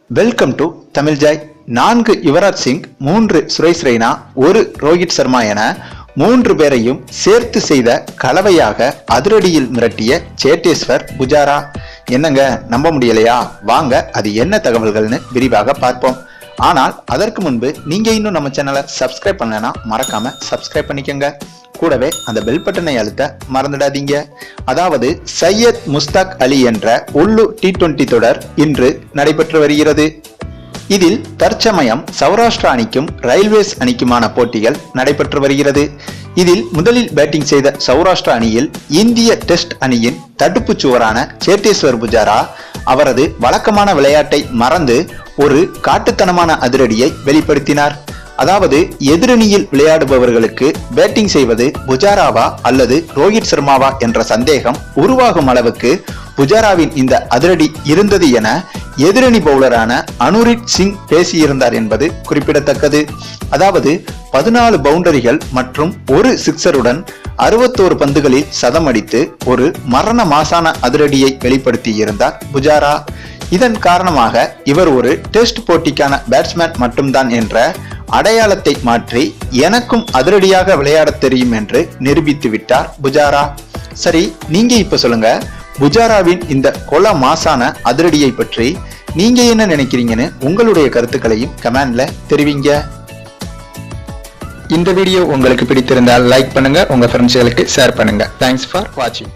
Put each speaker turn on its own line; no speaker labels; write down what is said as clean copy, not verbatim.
Welcome to Tamil joy. 4 Yuvraj Singh, 3 Suresh Raina, 1 Rohit Sharma என 3 பேரையும் சேர்த்து செய்த கலவையாக அதிரடியில் மிரட்டிய சேட்டேஸ்வர் புஜாரா. என்னங்க, நம்ப முடியலையா? வாங்க அது என்ன தகவல்கள்னு விரிவாக பார்ப்போம். ஆனால் அதற்கு முன்பு நீங்க இன்னும் நம்ம சேனலை சப்ஸ்கிரைப் பண்ணலன்னா மறக்காம சப்ஸ்கிரைப் பண்ணிக்கோங்க. கூடவே அந்த பெல் பட்டனை அழுத்த மறந்துடாதீங்க. அதாவது சையத் முஸ்தாக் அலி என்ற உள்ளூர் T20 தொடர் இன்று நடைபெற்று வருகிறது. இதில் தற்சமயம் சௌராஷ்டிரா அணிக்கும் ரயில்வேஸ் அணிக்குமான போட்டிகள் நடைபெற்று வருகிறது. இதில் முதலில் பேட்டிங் செய்த சௌராஷ்டிரா அணியில் இந்திய டெஸ்ட் அணியின் தடுப்பு சுவரான சேட்டேஸ்வர் புஜாரா அவரது வழக்கமான விளையாட்டை மறந்து ஒரு காட்டுத்தனமான அதிரடியை வெளிப்படுத்தினார். அதாவது எதிரணியில் விளையாடுபவர்களுக்கு பேட்டிங் செய்வது புஜாராவா அல்லது ரோஹித் சர்மாவா என்ற சந்தேகம் உருவாகும் அளவுக்கு புஜாராவின் இந்த அதிரடி இருந்தது என எதிரணி பவுலரான அனுரீத் சிங் பேசியிருந்தார் என்பது குறிப்பிடத்தக்கது. அதாவது 14 பவுண்டரிகள் மற்றும் 1 சிக்ஸருடன் 61 பந்துகளில் சதம் அடித்து ஒரு மரண மாசான அதிரடியை வெளிப்படுத்தி இருந்தார் புஜாரா. இதன் காரணமாக இவர் ஒரு டெஸ்ட் போட்டிக்கான பேட்ஸ்மேன் மட்டும்தான் என்ற அடையாளத்தை மாற்றி எனக்கும் அதிரடியாக விளையாட தெரியும் என்று நிரூபித்து விட்டார் புஜாரா. சரி, நீங்க இப்ப சொல்லுங்க, புஜாராவின் இந்த கொல மாசான அதிரடியை பற்றி நீங்க என்ன நினைக்கிறீங்கன்னு உங்களுடைய கருத்துக்களையும் கமெண்ட்ல தெரிவிங்க. இந்த வீடியோ உங்களுக்கு பிடித்திருந்தால் லைக் பண்ணுங்க, உங்க ஃப்ரெண்ட்ஸ்களுக்கு ஷேர் பண்ணுங்க. தேங்க்ஸ் ஃபார் வாட்சிங்.